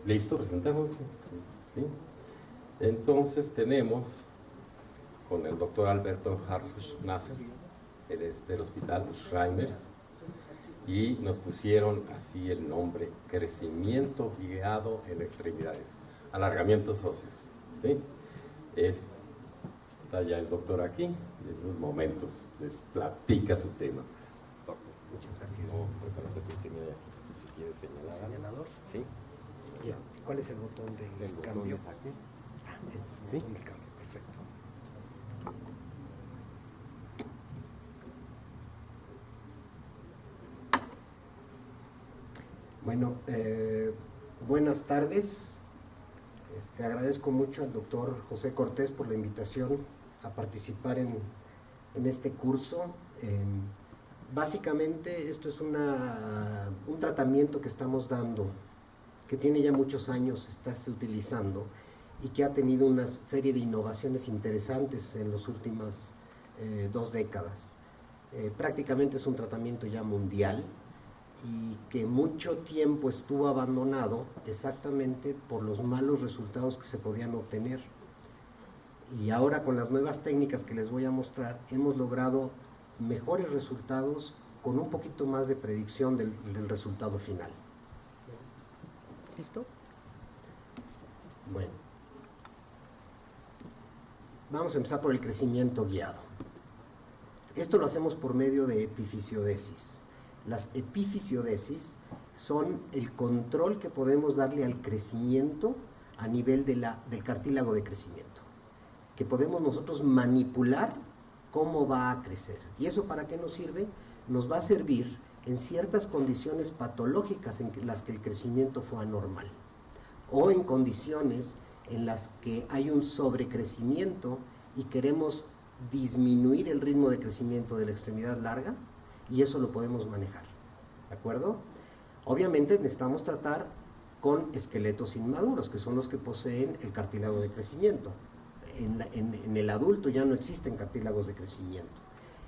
¿Listo? ¿Presentamos? ¿Sí? Entonces tenemos con el doctor Alberto Harfuch Nasser, él es del hospital Reimers, y nos pusieron así el nombre: crecimiento guiado en extremidades, alargamientos óseos. ¿Sí? Está ya el doctor aquí, en esos momentos les platica su tema. Doctor, muchas gracias. Prepárate tu tema aquí, si quieres señalar. ¿Señalador? Sí. Ya. ¿Cuál es el botón del cambio? Botón es aquí. Este es el ¿Sí? botón del cambio, perfecto. Bueno, buenas tardes. Agradezco mucho al doctor José Cortés por la invitación a participar en este curso. Básicamente esto es un tratamiento que estamos dando, que tiene ya muchos años estarse utilizando y que ha tenido una serie de innovaciones interesantes en las últimas 2 décadas. Prácticamente es un tratamiento ya mundial y que mucho tiempo estuvo abandonado exactamente por los malos resultados que se podían obtener. Y ahora, con las nuevas técnicas que les voy a mostrar, hemos logrado mejores resultados con un poquito más de predicción del resultado final. ¿Listo? Bueno, vamos a empezar por el crecimiento guiado. Esto lo hacemos por medio de epifisiodesis. Las epifisiodesis son el control que podemos darle al crecimiento a nivel del cartílago de crecimiento, que podemos nosotros manipular cómo va a crecer. ¿Y eso para qué nos sirve? Nos va a servir en ciertas condiciones patológicas en las que el crecimiento fue anormal, o en condiciones en las que hay un sobrecrecimiento y queremos disminuir el ritmo de crecimiento de la extremidad larga, y eso lo podemos manejar, ¿de acuerdo? Obviamente necesitamos tratar con esqueletos inmaduros, que son los que poseen el cartílago de crecimiento. En el adulto ya no existen cartílagos de crecimiento.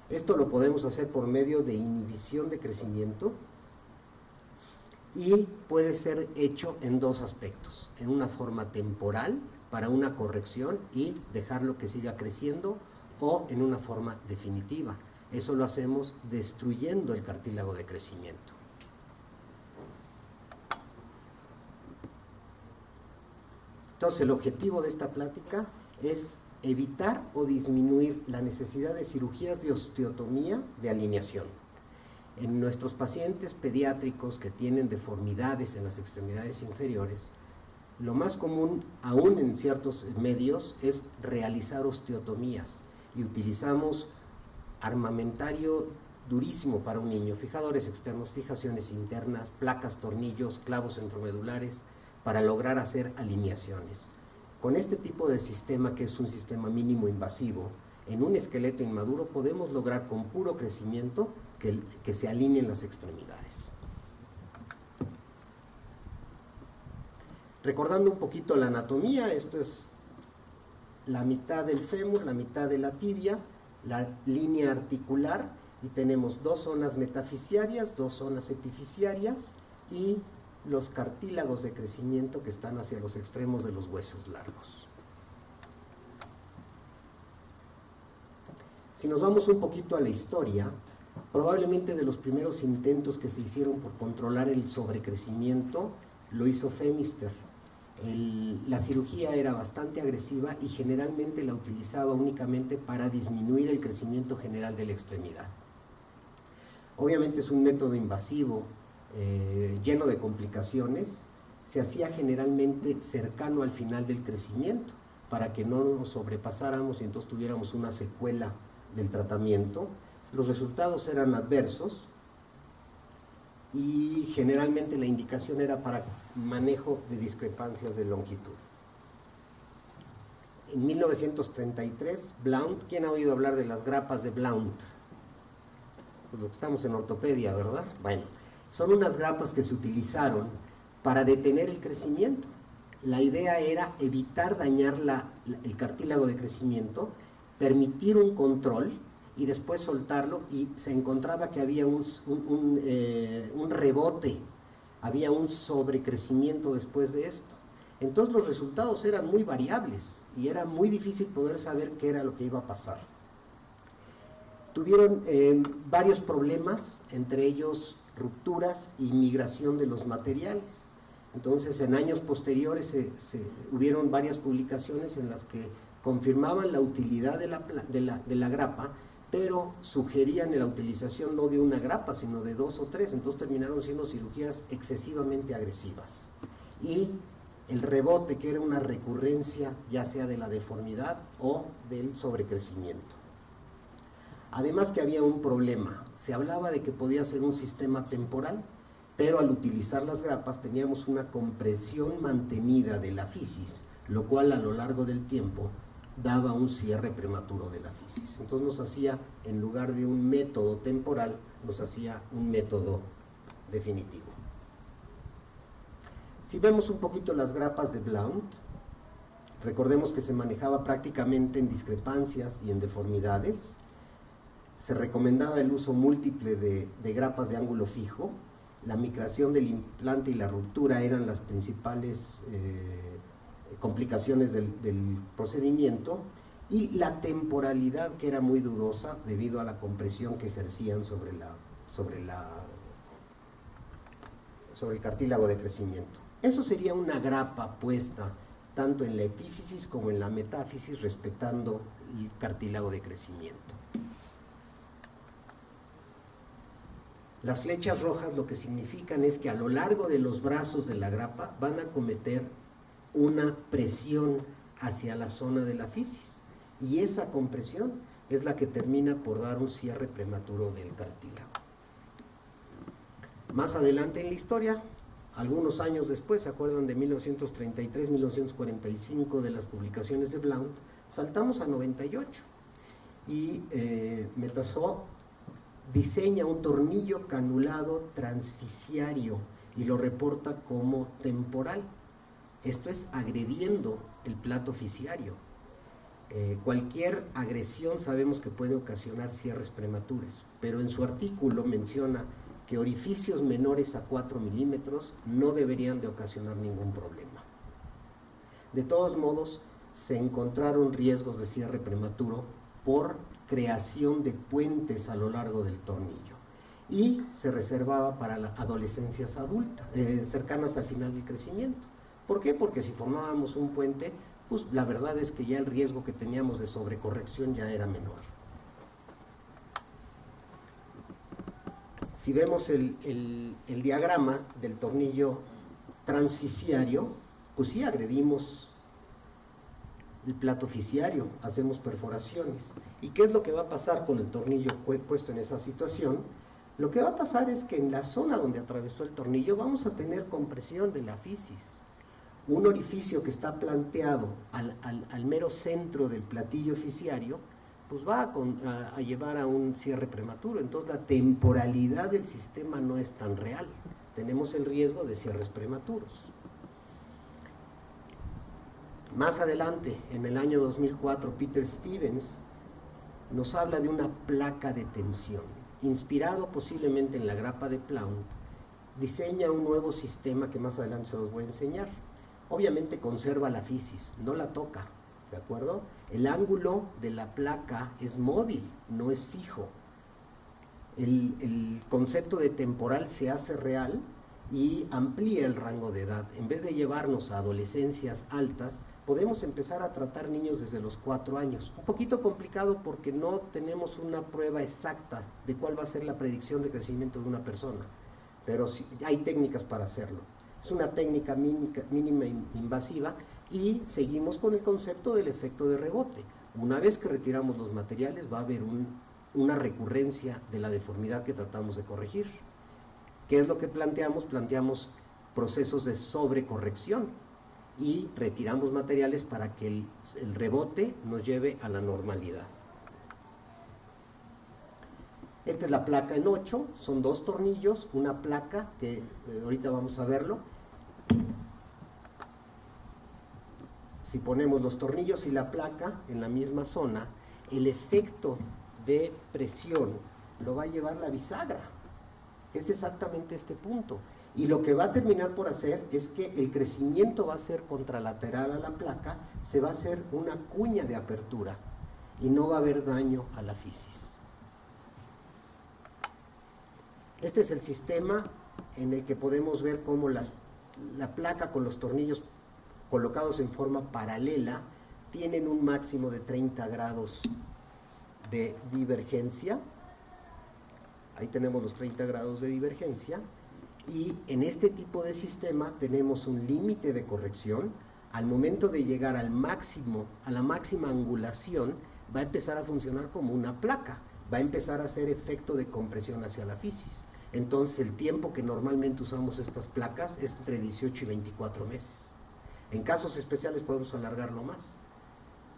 Esto lo podemos hacer por medio de inhibición de crecimiento y puede ser hecho en 2 aspectos: en una forma temporal para una corrección y dejarlo que siga creciendo, o en una forma definitiva. Eso lo hacemos destruyendo el cartílago de crecimiento. Entonces, el objetivo de esta plática es evitar o disminuir la necesidad de cirugías de osteotomía de alineación. En nuestros pacientes pediátricos que tienen deformidades en las extremidades inferiores, lo más común, aún en ciertos medios, es realizar osteotomías, y utilizamos armamentario durísimo para un niño: fijadores externos, fijaciones internas, placas, tornillos, clavos centromedulares, para lograr hacer alineaciones. Con este tipo de sistema, que es un sistema mínimo invasivo, en un esqueleto inmaduro podemos lograr con puro crecimiento que se alineen las extremidades. Recordando un poquito la anatomía, esto es la mitad del fémur, la mitad de la tibia, la línea articular, y tenemos 2 zonas metafisiarias, 2 zonas epifisiarias y los cartílagos de crecimiento que están hacia los extremos de los huesos largos. Si nos vamos un poquito a la historia, probablemente de los primeros intentos que se hicieron por controlar el sobrecrecimiento lo hizo Femister. La cirugía era bastante agresiva y generalmente la utilizaba únicamente para disminuir el crecimiento general de la extremidad. Obviamente es un método invasivo, lleno de complicaciones. Se hacía generalmente cercano al final del crecimiento para que no nos sobrepasáramos y entonces tuviéramos una secuela del tratamiento. Los resultados eran adversos y generalmente la indicación era para manejo de discrepancias de longitud. En 1933, Blount, ¿quién ha oído hablar de las grapas de Blount? Pues estamos en ortopedia, ¿verdad? Bueno, son unas grapas que se utilizaron para detener el crecimiento. La idea era evitar dañar el cartílago de crecimiento, permitir un control y después soltarlo, y se encontraba que había un rebote, había un sobrecrecimiento después de esto. Entonces los resultados eran muy variables y era muy difícil poder saber qué era lo que iba a pasar. Tuvieron varios problemas, entre ellos rupturas y migración de los materiales. Entonces, en años posteriores hubieron varias publicaciones en las que confirmaban la utilidad de la grapa, pero sugerían la utilización no de una grapa, sino de 2 o 3, entonces terminaron siendo cirugías excesivamente agresivas. Y el rebote, que era una recurrencia ya sea de la deformidad o del sobrecrecimiento. Además que había un problema, se hablaba de que podía ser un sistema temporal, pero al utilizar las grapas teníamos una compresión mantenida de la fisis, lo cual a lo largo del tiempo daba un cierre prematuro de la fisis. Entonces nos hacía, en lugar de un método temporal, nos hacía un método definitivo. Si vemos un poquito las grapas de Blount, recordemos que se manejaba prácticamente en discrepancias y en deformidades. Se recomendaba el uso múltiple de grapas de ángulo fijo. La migración del implante y la ruptura eran las principales complicaciones del procedimiento, y la temporalidad, que era muy dudosa debido a la compresión que ejercían sobre el cartílago de crecimiento. Eso sería una grapa puesta tanto en la epífisis como en la metáfisis, respetando el cartílago de crecimiento. Las flechas rojas lo que significan es que a lo largo de los brazos de la grapa van a cometer una presión hacia la zona de la fisis, y esa compresión es la que termina por dar un cierre prematuro del cartílago. Más adelante en la historia, algunos años después, ¿se acuerdan de 1933, 1945 de las publicaciones de Blount? Saltamos a 98 y Metasó diseña un tornillo canulado transficiario y lo reporta como temporal. Esto es agrediendo el plato fisiario. Cualquier agresión sabemos que puede ocasionar cierres prematuros, pero en su artículo menciona que orificios menores a 4 milímetros no deberían de ocasionar ningún problema. De todos modos, se encontraron riesgos de cierre prematuro por creación de puentes a lo largo del tornillo, y se reservaba para las adolescencias adultas, cercanas al final del crecimiento. ¿Por qué? Porque si formábamos un puente, pues la verdad es que ya el riesgo que teníamos de sobrecorrección ya era menor. Si vemos el diagrama del tornillo transficiario, pues sí agredimos el plato fisiario, hacemos perforaciones. ¿Y qué es lo que va a pasar con el tornillo puesto en esa situación? Lo que va a pasar es que en la zona donde atravesó el tornillo vamos a tener compresión de la fisis. Un orificio que está planteado al mero centro del platillo fisiario, pues va a llevar a un cierre prematuro. Entonces la temporalidad del sistema no es tan real. Tenemos el riesgo de cierres prematuros. Más adelante, en el año 2004, Peter Stevens nos habla de una placa de tensión. Inspirado posiblemente en la grapa de Blount, diseña un nuevo sistema que más adelante se los voy a enseñar. Obviamente conserva la fisis, no la toca, ¿de acuerdo? El ángulo de la placa es móvil, no es fijo. El concepto de temporal se hace real y amplía el rango de edad. En vez de llevarnos a adolescencias altas, podemos empezar a tratar niños desde los 4 años. Un poquito complicado porque no tenemos una prueba exacta de cuál va a ser la predicción de crecimiento de una persona, pero sí hay técnicas para hacerlo. Es una técnica mínima invasiva, y seguimos con el concepto del efecto de rebote. Una vez que retiramos los materiales va a haber una recurrencia de la deformidad que tratamos de corregir. ¿Qué es lo que planteamos? Planteamos procesos de sobrecorrección y retiramos materiales para que el rebote nos lleve a la normalidad. Esta es la placa en 8, son 2 tornillos, una placa que ahorita vamos a verlo. Si ponemos los tornillos y la placa en la misma zona, el efecto de presión lo va a llevar la bisagra. Es exactamente este punto. Y lo que va a terminar por hacer es que el crecimiento va a ser contralateral a la placa, se va a hacer una cuña de apertura y no va a haber daño a la fisis. Este es el sistema en el que podemos ver cómo la placa con los tornillos colocados en forma paralela tienen un máximo de 30 grados de divergencia. Ahí tenemos los 30 grados de divergencia. Y en este tipo de sistema tenemos un límite de corrección. Al momento de llegar al máximo, a la máxima angulación, va a empezar a funcionar como una placa, va a empezar a hacer efecto de compresión hacia la fisis. Entonces el tiempo que normalmente usamos estas placas es entre 18 y 24 meses. En casos especiales podemos alargarlo más,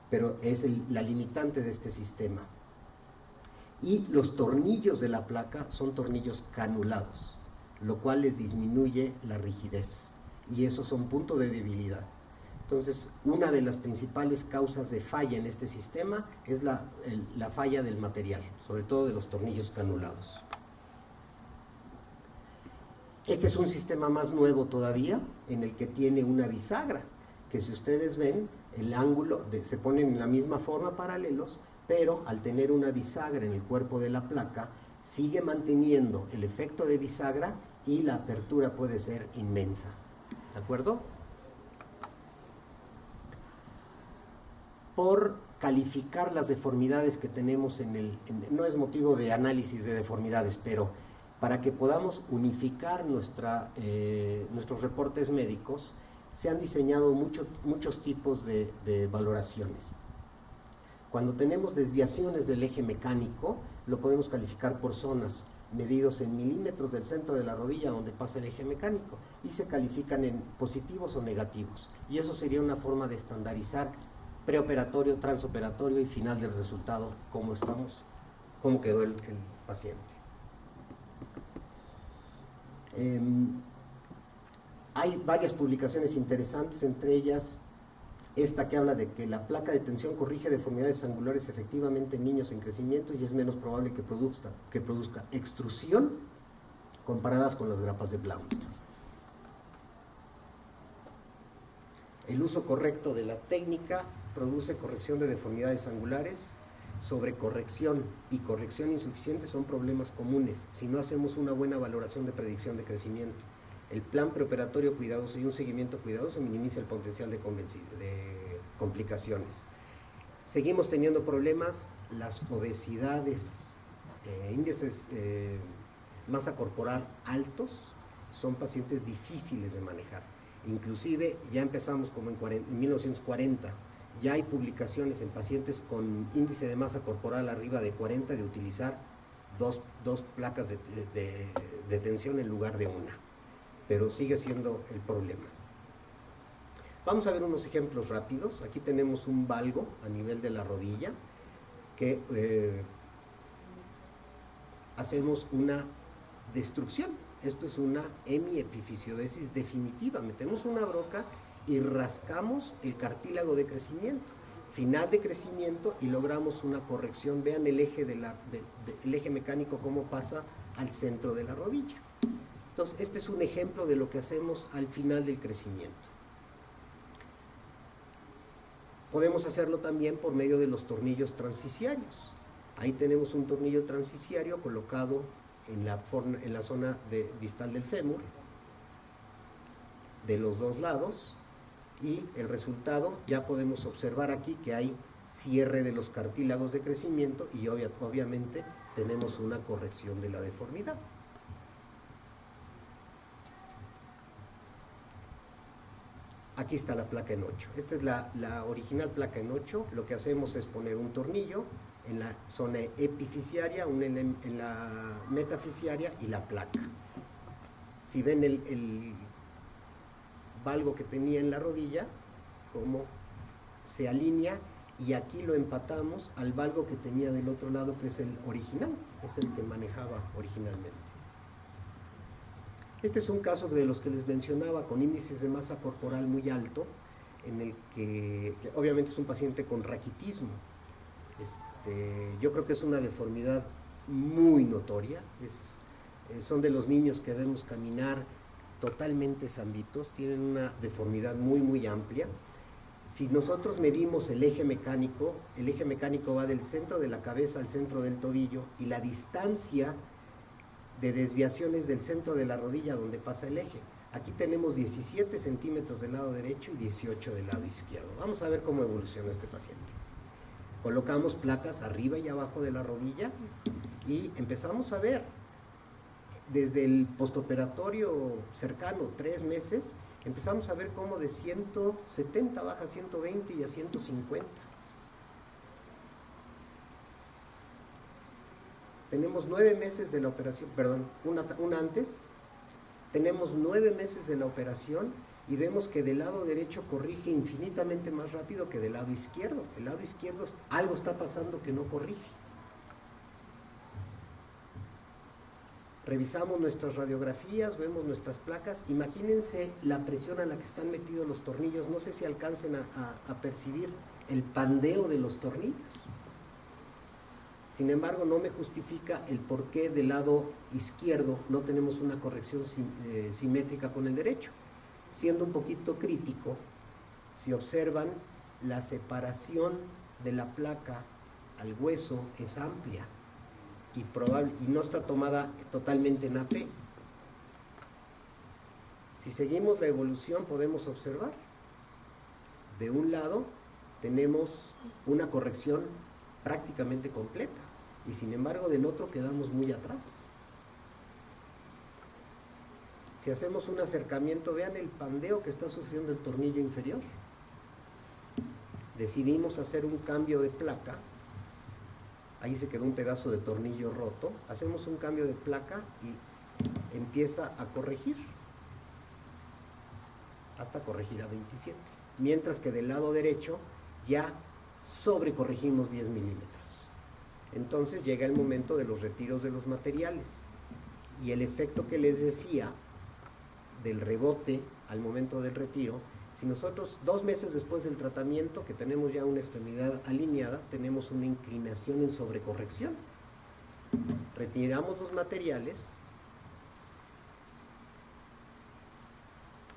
pero es la limitante de este sistema. Y los tornillos de la placa son tornillos canulados, lo cual les disminuye la rigidez, y esos son puntos de debilidad. Entonces, una de las principales causas de falla en este sistema es la falla del material, sobre todo de los tornillos canulados. Este es un sistema más nuevo todavía, en el que tiene una bisagra, que si ustedes ven, el ángulo se ponen en la misma forma paralelos, pero al tener una bisagra en el cuerpo de la placa, sigue manteniendo el efecto de bisagra y la apertura puede ser inmensa. ¿De acuerdo? Por calificar las deformidades que tenemos no es motivo de análisis de deformidades, pero para que podamos unificar nuestros reportes médicos, se han diseñado muchos tipos de valoraciones. Cuando tenemos desviaciones del eje mecánico, lo podemos calificar por zonas, medidos en milímetros del centro de la rodilla donde pasa el eje mecánico, y se califican en positivos o negativos. Y eso sería una forma de estandarizar preoperatorio, transoperatorio y final del resultado, cómo quedó el paciente. Hay varias publicaciones interesantes, entre ellas esta que habla de que la placa de tensión corrige deformidades angulares efectivamente en niños en crecimiento y es menos probable que produzca extrusión comparadas con las grapas de Blount. El uso correcto de la técnica produce corrección de deformidades angulares. Sobrecorrección y corrección insuficiente son problemas comunes si no hacemos una buena valoración de predicción de crecimiento. El plan preoperatorio cuidadoso y un seguimiento cuidadoso minimiza el potencial de complicaciones. Seguimos teniendo problemas, las obesidades, índices masa corporal altos, son pacientes difíciles de manejar. Inclusive ya empezamos como en 1940, ya hay publicaciones en pacientes con índice de masa corporal arriba de 40 de utilizar dos placas de tensión en lugar de una, pero sigue siendo el problema. Vamos a ver unos ejemplos rápidos. Aquí tenemos un valgo a nivel de la rodilla que hacemos una destrucción. Esto es una hemiepifisiodesis definitiva. Metemos una broca y rascamos el cartílago de crecimiento, final de crecimiento, y logramos una corrección. Vean el eje, el eje mecánico cómo pasa al centro de la rodilla. Entonces, este es un ejemplo de lo que hacemos al final del crecimiento. Podemos hacerlo también por medio de los tornillos transficiarios. Ahí tenemos un tornillo transficiario colocado en la zona distal del fémur, de los dos lados, y el resultado ya podemos observar aquí que hay cierre de los cartílagos de crecimiento y obviamente tenemos una corrección de la deformidad. Aquí está la placa en 8. Esta es la original placa en 8. Lo que hacemos es poner un tornillo en la zona epifisiaria, uno en la metafisiaria y la placa. Si ven el valgo que tenía en la rodilla, cómo se alinea, y aquí lo empatamos al valgo que tenía del otro lado, que es el original, es el que manejaba originalmente. Este es un caso de los que les mencionaba, con índices de masa corporal muy alto, en el que obviamente es un paciente con raquitismo. Yo creo que es una deformidad muy notoria, son de los niños que vemos caminar totalmente zambitos, tienen una deformidad muy amplia. Si nosotros medimos el eje mecánico va del centro de la cabeza al centro del tobillo, y la distancia de desviación es del centro de la rodilla donde pasa el eje. Aquí tenemos 17 centímetros del lado derecho y 18 del lado izquierdo. Vamos a ver cómo evoluciona este paciente. Colocamos placas arriba y abajo de la rodilla y empezamos a ver desde el postoperatorio cercano, 3 meses, empezamos a ver cómo de 170 baja a 120 y a 150. Tenemos 9 meses de la operación, perdón, una antes, tenemos 9 meses de la operación y vemos que del lado derecho corrige infinitamente más rápido que del lado izquierdo. El lado izquierdo, algo está pasando que no corrige. Revisamos nuestras radiografías, vemos nuestras placas. Imagínense la presión a la que están metidos los tornillos. No sé si alcancen a percibir el pandeo de los tornillos. Sin embargo, no me justifica el por qué del lado izquierdo no tenemos una corrección simétrica con el derecho. Siendo un poquito crítico, si observan, la separación de la placa al hueso es amplia y no está tomada totalmente en AP. Si seguimos la evolución podemos observar, de un lado tenemos una corrección prácticamente completa y sin embargo del otro quedamos muy atrás. Si hacemos un acercamiento, vean el pandeo que está sufriendo el tornillo inferior. Decidimos hacer un cambio de placa. Ahí se quedó un pedazo de tornillo roto. Hacemos un cambio de placa y empieza a corregir hasta corregir a 27. Mientras que del lado derecho ya sobrecorregimos 10 milímetros. Entonces llega el momento de los retiros de los materiales. Y el efecto que les decía del rebote al momento del retiro, si nosotros 2 meses después del tratamiento, que tenemos ya una extremidad alineada, tenemos una inclinación en sobrecorrección. Retiramos los materiales.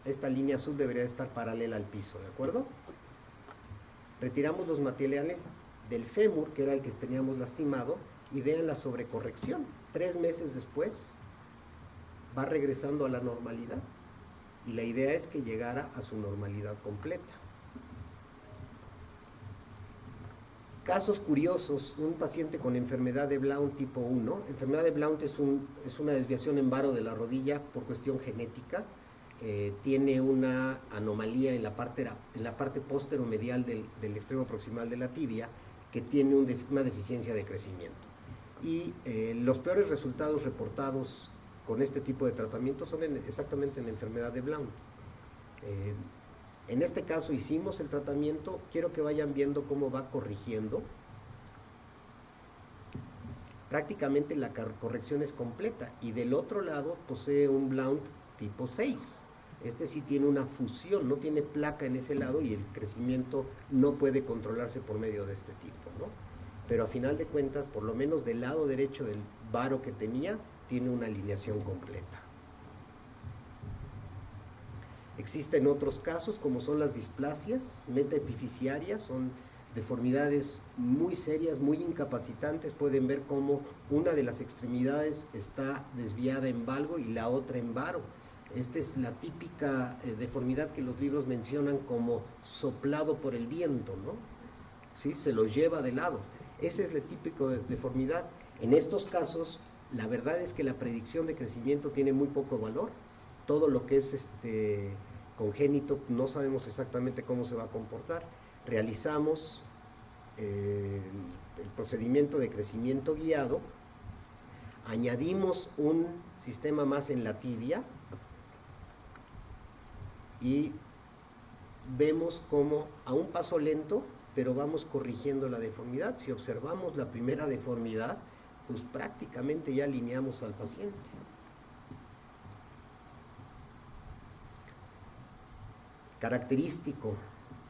Esta línea azul debería estar paralela al piso, ¿de acuerdo? Retiramos los materiales del fémur, que era el que teníamos lastimado, y vean la sobrecorrección. 3 meses después va regresando a la normalidad. Y la idea es que llegara a su normalidad completa. Casos curiosos, un paciente con enfermedad de Blount tipo 1. Enfermedad de Blount es una desviación en varo de la rodilla por cuestión genética. Tiene una anomalía en la parte posteromedial del extremo proximal de la tibia, que tiene una deficiencia de crecimiento. Y los peores resultados reportados con este tipo de tratamiento son exactamente en la enfermedad de Blount. En este caso hicimos el tratamiento, quiero que vayan viendo cómo va corrigiendo. Prácticamente la corrección es completa y del otro lado posee un Blount tipo 6. Este sí tiene una fusión, no tiene placa en ese lado y el crecimiento no puede controlarse por medio de este tipo, ¿no? Pero a final de cuentas, por lo menos del lado derecho del varo que tenía, tiene una alineación completa. Existen otros casos como son las displasias metaepificiarias, son deformidades muy serias, muy incapacitantes. Pueden ver cómo una de las extremidades está desviada en valgo y la otra en varo. Esta es la típica deformidad que los libros mencionan como soplado por el viento, ¿no? ¿Sí? Se los lleva de lado. Esa es la típica deformidad. En estos casos, la verdad es que la predicción de crecimiento tiene muy poco valor. Todo lo que es congénito no sabemos exactamente cómo se va a comportar. Realizamos el procedimiento de crecimiento guiado, añadimos un sistema más en la tibia y vemos cómo a un paso lento, pero vamos corrigiendo la deformidad. Si observamos la primera deformidad, pues prácticamente ya alineamos al paciente. Característico,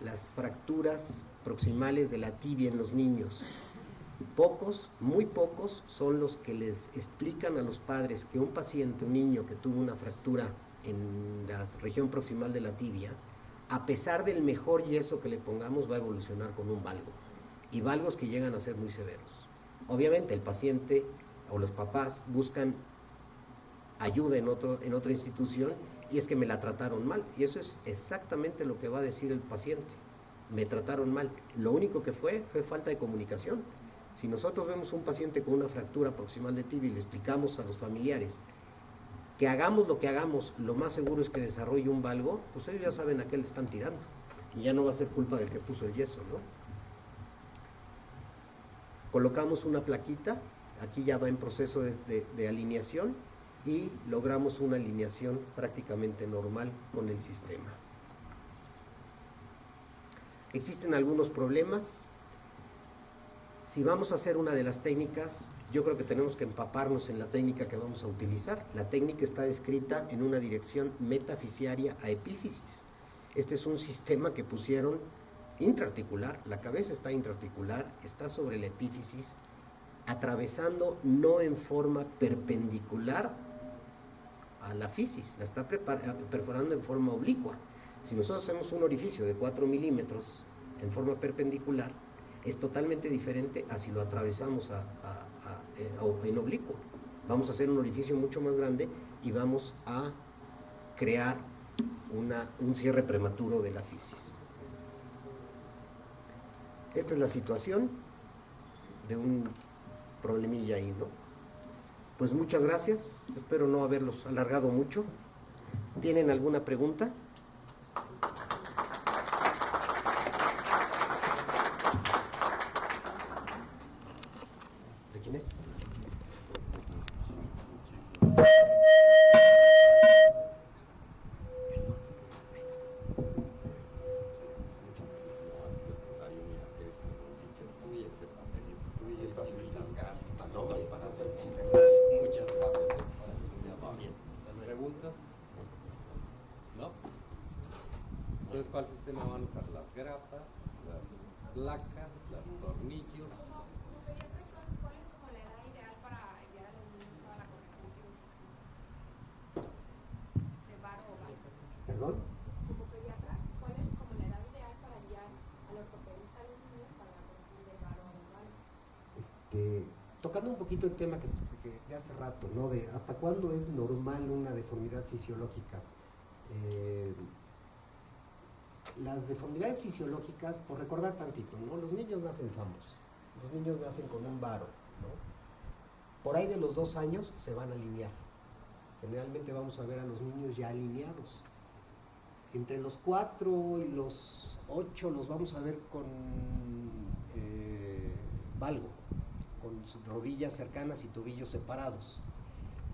las fracturas proximales de la tibia en los niños. Pocos, muy pocos, son los que les explican a los padres que un paciente, un niño que tuvo una fractura en la región proximal de la tibia, a pesar del mejor yeso que le pongamos, va a evolucionar con un valgo, y valgos que llegan a ser muy severos. Obviamente el paciente o los papás buscan ayuda en otra institución, y es que me la trataron mal, y eso es exactamente lo que va a decir el paciente: me trataron mal. Lo único que fue falta de comunicación. Si nosotros vemos un paciente con una fractura proximal de tibia y le explicamos a los familiares que hagamos lo que hagamos, lo más seguro es que desarrolle un valgo, pues ellos ya saben a qué le están tirando, y ya no va a ser culpa del que puso el yeso, ¿no? Colocamos una plaquita, aquí ya va en proceso de alineación, y logramos una alineación prácticamente normal con el sistema. Existen algunos problemas. Si vamos a hacer una de las técnicas, yo creo que tenemos que empaparnos en la técnica que vamos a utilizar. La técnica está descrita en una dirección metafisiaria a epífisis. Este es un sistema que pusieron intraarticular, la cabeza está intraarticular, está sobre la epífisis, atravesando no en forma perpendicular a la fisis, la está perforando en forma oblicua. Si nosotros hacemos un orificio de 4 milímetros en forma perpendicular, es totalmente diferente a si lo atravesamos en oblicuo. Vamos a hacer un orificio mucho más grande y vamos a crear un cierre prematuro de la fisis. Esta es la situación de un problemilla ahí, ¿no? Pues muchas gracias, espero no haberlos alargado mucho. ¿Tienen alguna pregunta? ¿De quién es? Muchas gracias. ¿Preguntas? ¿No? Entonces, ¿cuál sistema van a usar? ¿Las grapas, las placas, los tornillos? ¿Cuál es como la edad ideal para enviar a los niños toda la corrección quirúrgica de varo o valgo? ¿Perdón? Como pediatras, ¿cuál es como la edad ideal para enviar al ortopedista a los niños para la corrección del varo o del valgo? Tocando un poquito el tema que de hace rato, ¿no? De hasta cuándo es normal una deformidad fisiológica. Las deformidades fisiológicas, por recordar tantito, ¿no? Los niños nacen sanos, los niños nacen con un varo, ¿no? Por ahí de los 2 años se van a alinear. Generalmente vamos a ver a los niños ya alineados. Entre los 4 y los 8 los vamos a ver con valgo, con sus rodillas cercanas y tobillos separados.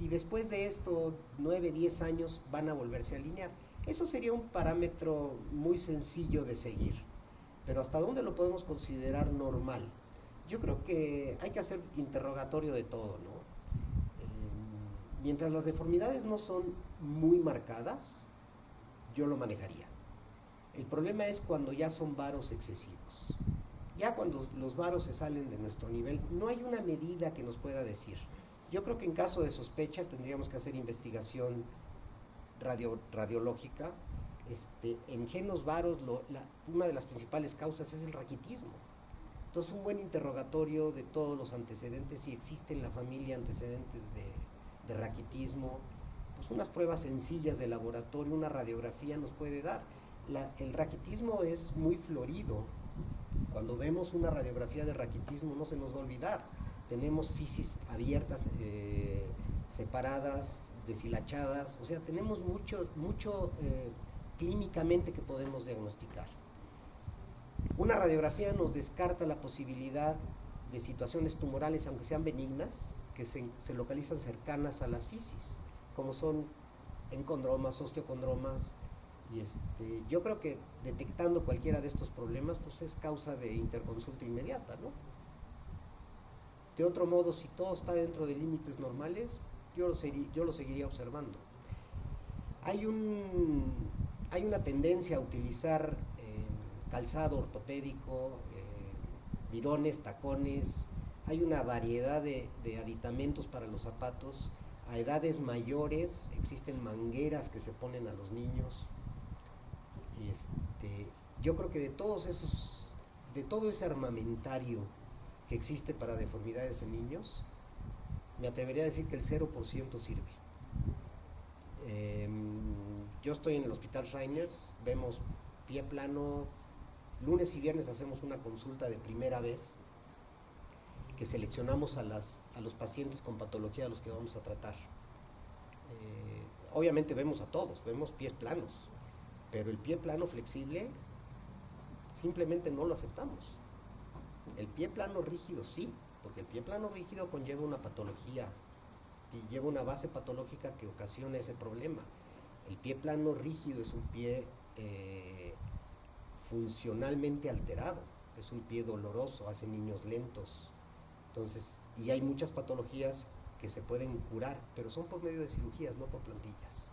Y después de esto, 9, 10 años van a volverse a alinear. Eso sería un parámetro muy sencillo de seguir. Pero ¿hasta dónde lo podemos considerar normal? Yo creo que hay que hacer interrogatorio de todo, ¿no? Mientras las deformidades no son muy marcadas, yo lo manejaría. El problema es cuando ya son varos excesivos. Ya cuando los varos se salen de nuestro nivel, no hay una medida que nos pueda decir. Yo creo que en caso de sospecha tendríamos que hacer investigación radiológica. En genos varos, una de las principales causas es el raquitismo. Entonces, un buen interrogatorio de todos los antecedentes, si existe en la familia antecedentes de raquitismo, pues unas pruebas sencillas de laboratorio, una radiografía nos puede dar. El raquitismo es muy florido. Cuando vemos una radiografía de raquitismo no se nos va a olvidar. Tenemos fisis abiertas, separadas, deshilachadas, o sea, tenemos mucho clínicamente que podemos diagnosticar. Una radiografía nos descarta la posibilidad de situaciones tumorales, aunque sean benignas, que se localizan cercanas a las fisis, como son encondromas, osteocondromas, y yo creo que detectando cualquiera de estos problemas, pues es causa de interconsulta inmediata, ¿no? De otro modo, si todo está dentro de límites normales, yo lo seguiría observando. Hay una tendencia a utilizar calzado ortopédico, virones, tacones, Hay una variedad de aditamentos para los zapatos. A edades mayores existen mangueras que se ponen a los niños. Yo creo que de todo ese armamentario que existe para deformidades en niños, me atrevería a decir que el 0% sirve. Yo estoy en el Hospital Shriners, vemos pie plano, lunes y viernes hacemos una consulta de primera vez, que seleccionamos a los pacientes con patología a los que vamos a tratar. Obviamente vemos a todos, vemos pies planos, pero el pie plano flexible simplemente no lo aceptamos. El pie plano rígido sí, porque el pie plano rígido conlleva una patología y lleva una base patológica que ocasiona ese problema. El pie plano rígido es un pie funcionalmente alterado, es un pie doloroso, hace niños lentos. Entonces, y hay muchas patologías que se pueden curar, pero son por medio de cirugías, no por plantillas.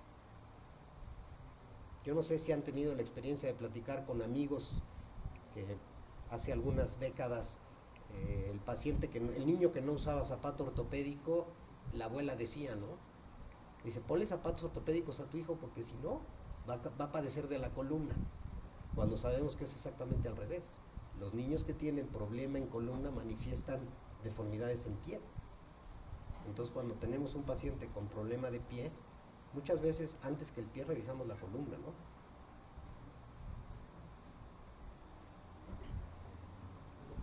Yo no sé si han tenido la experiencia de platicar con amigos que hace algunas décadas el niño que no usaba zapato ortopédico, la abuela decía, ¿no? Dice, ponle zapatos ortopédicos a tu hijo porque si no, va a padecer de la columna. Cuando sabemos que es exactamente al revés. Los niños que tienen problema en columna manifiestan deformidades en pie. Entonces, cuando tenemos un paciente con problema de pie, muchas veces antes que el pie revisamos la columna, ¿no?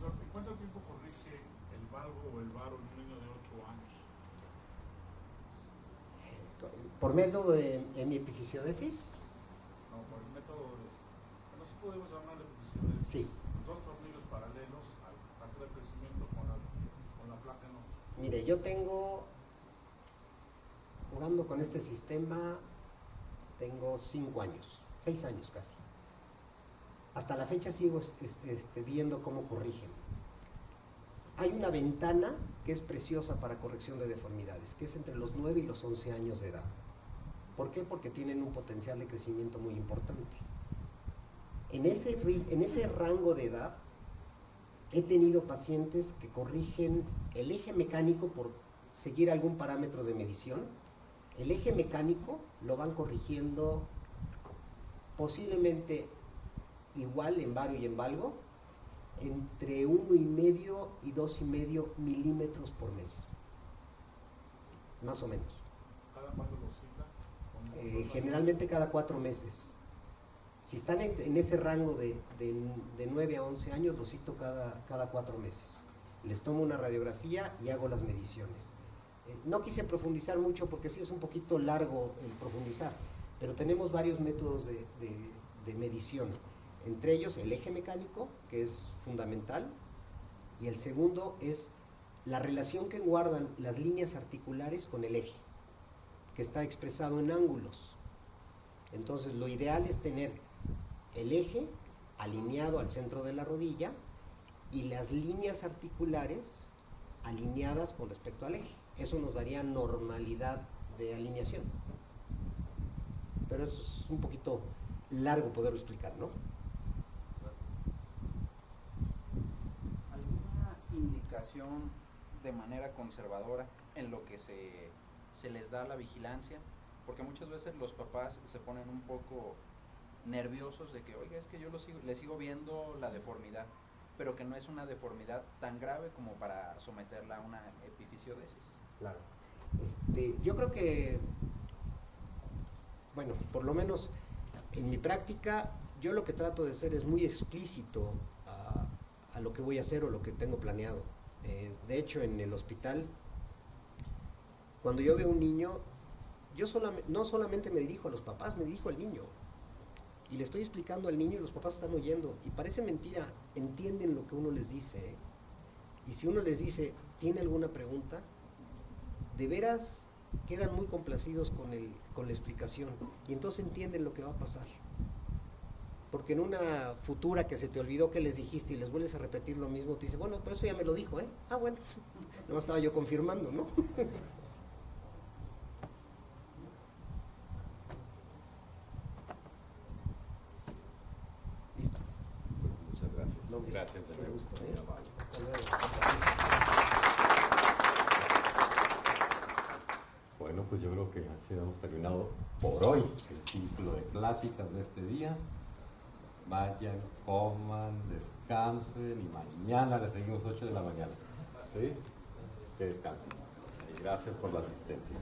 Doctor, ¿en cuánto tiempo corrige el valgo o el varo en un niño de 8 años? Por método de hemiepifisiódesis. No, por el método de... No sé si podemos llamarle epifisiódesis. Sí. Dos tornillos paralelos al parque de crecimiento con la placa en 8. Mire, yo tengo, jugando con este sistema, tengo 5 años, 6 años casi. Hasta la fecha sigo viendo cómo corrigen. Hay una ventana que es preciosa para corrección de deformidades, que es entre los 9 y los 11 años de edad. ¿Por qué? Porque tienen un potencial de crecimiento muy importante. En ese rango de edad, he tenido pacientes que corrigen el eje mecánico por seguir algún parámetro de medición. El eje mecánico lo van corrigiendo posiblemente igual en vario y en valgo, entre 1,5 y 2,5 milímetros por mes, más o menos. ¿Cada cuándo lo cita? Generalmente cada 4 meses. Si están en ese rango de 9 a 11 años, los cito cada 4 meses. Les tomo una radiografía y hago las mediciones. No quise profundizar mucho porque sí es un poquito largo el profundizar, pero tenemos varios métodos de medición. Entre ellos el eje mecánico, que es fundamental, y el segundo es la relación que guardan las líneas articulares con el eje, que está expresado en ángulos. Entonces lo ideal es tener el eje alineado al centro de la rodilla y las líneas articulares alineadas con respecto al eje. Eso nos daría normalidad de alineación. Pero eso es un poquito largo poderlo explicar, ¿no? ¿Alguna indicación de manera conservadora en lo que se les da la vigilancia? Porque muchas veces los papás se ponen un poco nerviosos de que, oiga, es que yo le sigo viendo la deformidad, pero que no es una deformidad tan grave como para someterla a una epifisiodesis. Claro. Yo creo que, bueno, por lo menos en mi práctica, yo lo que trato de hacer es muy explícito a lo que voy a hacer o lo que tengo planeado. De hecho, en el hospital, cuando yo veo un niño, no solamente me dirijo a los papás, me dirijo al niño. Y le estoy explicando al niño y los papás están oyendo. Y parece mentira, entienden lo que uno les dice, ¿eh? Y si uno les dice, ¿tiene alguna pregunta? De veras quedan muy complacidos con la explicación. Y entonces entienden lo que va a pasar. Porque en una futura que se te olvidó que les dijiste y les vuelves a repetir lo mismo, te dice, bueno, pero eso ya me lo dijo, ¿eh? Ah, bueno, no estaba yo confirmando, ¿no? Listo. Pues muchas gracias. No, Gracias de qué nuevo. gusto, Muy ¿eh? amable. Hasta luego. Bueno, pues yo creo que así hemos terminado por hoy el ciclo de pláticas de este día. Vayan, coman, descansen y mañana les seguimos 8 de la mañana. ¿Sí? Que descansen. Y gracias por la asistencia.